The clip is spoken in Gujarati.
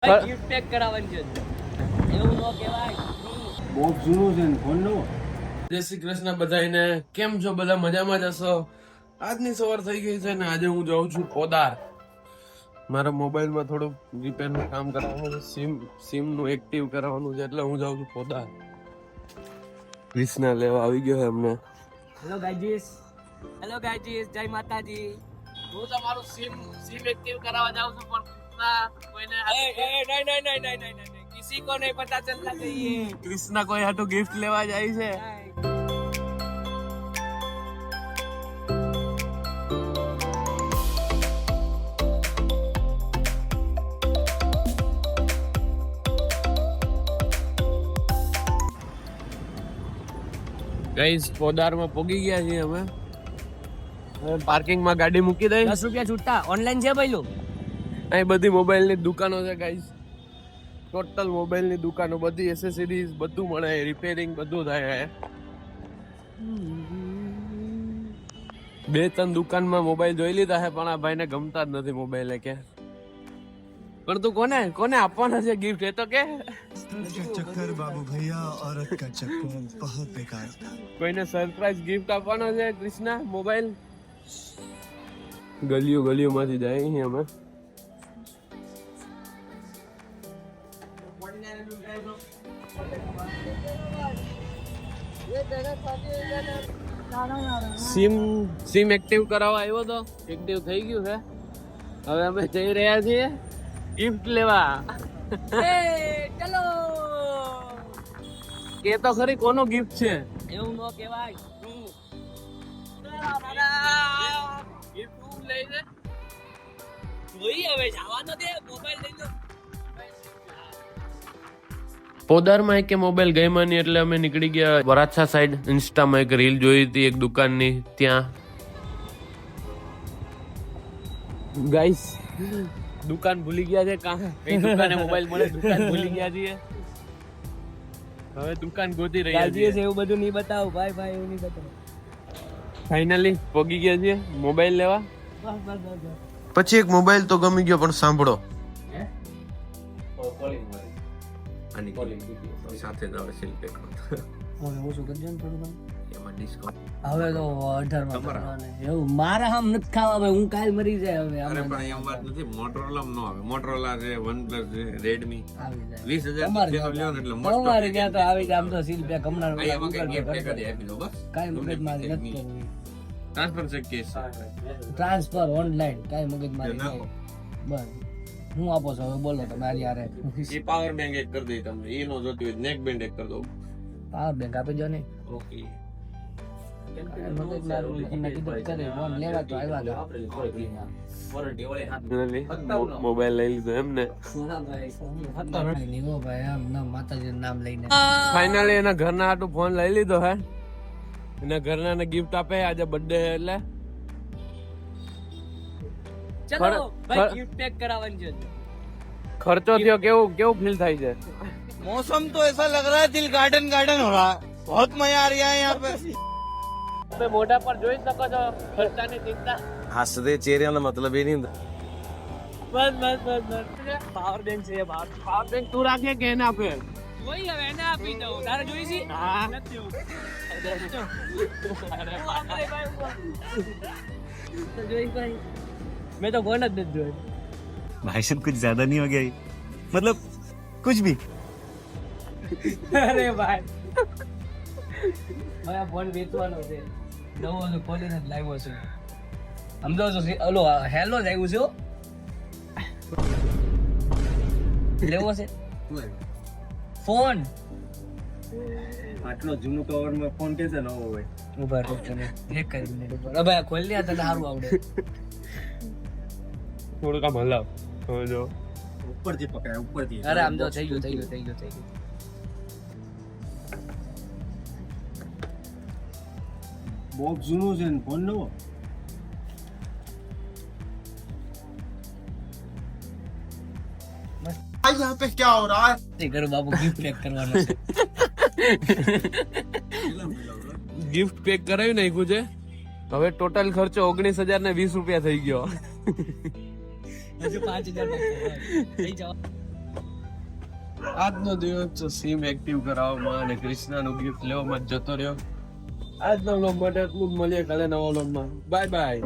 ગિફ્ટ પેક કરાવવાની છે એવું નો કહેવાય. બોક્સ જૂનું છે ને ફોન નવો. જય શ્રી કૃષ્ણ બધાને. કેમ છો? બધા મજામાં જ હશો. આજની સવાર થઈ ગઈ છે ને આજે હું જાઉં છું પોદાર. મારા મોબાઈલમાં થોડું રિપેરનું કામ કરાવવાનું છે. સિમ નું એક્ટિવ કરાવવાનું છે એટલે હું જાઉં છું પોદાર. ક્રિષ્ના લેવા આવી ગયો છે અમને. હેલો ગાઈજીસ, જય માતાજી. હું તમારું સિમ એક્ટિવ કરાવવા જાઉં છું પણ કોઈને નહીં કિસી કો નહીં પતા ચલતા चाहिए. ક્રિષ્ના કોઈ હાટુ ગિફ્ટ લેવા જાય છે. ગાઈસ પોદારમાં પોગી ગયા છીએ અમે. હવે પાર્કિંગમાં ગાડી મૂકી દઈ. 10 રૂપિયા છૂટા ઓનલાઈન છે ભાઈલો. અહીં બધી મોબાઈલની દુકાનો છે ગાઈસ. ટોટલ મોબાઈલની દુકાનો, બધી એસેસરીઝ બધું મળે, રિપેરિંગ બધું થાય. 2-3 દુકાનમાં મોબાઈલ જોઈ લીધા છે પણ આ ભાઈને ગમતા જ નથી મોબાઈલ કે. પણ તું કોને આપવાના છે ગિફ્ટ એ તો કે. चक्कर बाबू भैया औरत का चक्कर बहुत बेकार था. કોઈને સરપ્રાઈઝ ગિફ્ટ આપવાનો છે કૃષ્ણા મોબાઈલ. ગલીઓમાંથી જાય અહીં અમે. સિમ એક્ટિવ કરાવવા આવ્યો તો, એક્ટિવ થઈ ગયું છે. હવે અમે જઈ રહ્યા છીએ ગિફ્ટ લેવા. ચલો કે તો ખરી કોનો ગિફ્ટ છે એવું નો કહેવાય. ગિફ્ટ લઈ લે. જોઈ હવે જવા તો દે, મોબાઈલ લઈ લો. પોદારમાં એક મોબાઈલ ગઈ નહીં એટલે અમે નીકળી ગયા વરાછા સાઈડ. ઇન્સ્ટામાં એક રીલ જોઈ હતી એક દુકાનની, ત્યાં ગાઈસ દુકાન ભૂલી ગયા છે. કઈ દુકાને મોબાઈલ મળે દુકાન ભૂલી ગયા છીએ. હવે દુકાન ગોતી રહ્યા ગાઈજીસ છીએ. એવું બધું નહીં બતાવું ભાઈ એવું નહીં બતાવું. ફાઇનલી પોગી ગયા છીએ મોબાઈલ લેવા. બસ. પછી એક મોબાઈલ તો ગમી ગયો પણ સાંભળો સાથે જ આવે સેલ પેક હવે ઓછું કરજો ને થોડું. એમાં ડિસ્કાઉન્ટ. હવે તો 18 માં કરવાના. એવું મારા આમ નથી ખાવા ભાઈ, હું કાલ મરી જાય હવે. અરે પણ એમ વાત નથી, મોટરોલા નો આવે. મોટરોલા છે, OnePlus છે, Redmi આવી જાય 20,000 તમારે જેનો લ્યો ને એટલે તમારે ત્યાં તો આવી જાય. આમ તો સીલ પેક હમણાં એમાં કઈ gift એક જ આપી દો બસ. કાંઈ મગજમારી નથી કરવી. ટ્રાન્સફર છે કેસ ટ્રાન્સફર ઓનલાઈન, કાંઈ મગજમારી નાખો. નહીં. બસ હું આપો છો હવે બોલો તમે. આરી યારે એ પાવર બેંક એક કરી દઈ તમને. એ નો જોતી હોય નેક બેન્ડ એક કરી દો. પાવર બેંક આપી દો ને. ઓકે. મોબાઈલ લઈ લીધો એમને. ફાઇનલી એના ઘરના હાટુ ફોન લઈ લીધો હે. એના ઘરના ગિફ્ટ આપે આજે બર્થડે એટલે. ચલો ભાઈ ગિફ્ટ પેક કરાવવાની છે. ખર્ચો થયો કેવું ફીલ થાય છે? मौसम तो ऐसा लग रहा है दिल गार्डन गार्डन हो रहा है. बहुत मजा आ रहा है यहाँ पे. તમે મોઢા પર જોઈ શકો છો ખર્ચાની ચિંતા. हंसदे चेहरे का मतलब ये नहीं. બસ પાવર બેંક છે. પાવર બેંક તું રાખે કે એને આપે? જોઈ હવે એને આપી દઉં. તારે જોઈ છે? હા. નથી જોઈ ભાઈ. મેં તો કોણ જ નથી જોઈ. भाई साहब कुछ ज्यादा नहीं हो गया ये? मतलब कुछ भी. અરે ભાઈ હવે આ ફોન વેચવાનો છે. નવો તો ખોલીને જ લાવ્યો છું. સમજો છો? ઓલો હેલો જ આવ્યું છે હો. લેવો છે ફોન. આટલો જૂનું કવર માં ફોન કે છે નવો હોય. ઉભા રહો તમે એક જ મિનિટ ઉપર. હવે આ ખોલી લે તો સારું આવડે. થોડું કામ હલાવ જો. ઉપરથી પકડાય ઉપરથી. અરે આમ તો થઈ ગયું. બોક્સ જૂનું છે ને ફોન નવો. यहाँ पे क्या हो रहा है? તે કરો બાબુ ગિફ્ટ પેક કરવાનો છે. ગિફ્ટ પેક કરાવી નાખ્યું છે. હવે ટોટલ ખર્ચો 19,020 રૂપિયા થઈ ગયો. હજુ 5,000 થઈ જાવ. આજનો દિવસ સિમ એક્ટિવ કરાવવામાં અને ક્રિષ્નાનું ગિફ્ટ લેવામાં જ જતો રહ્યો. આજનો વ્લોગ માટે એટલું જ. મળીએ કાલે નવા વ્લોગમાં. Bye bye.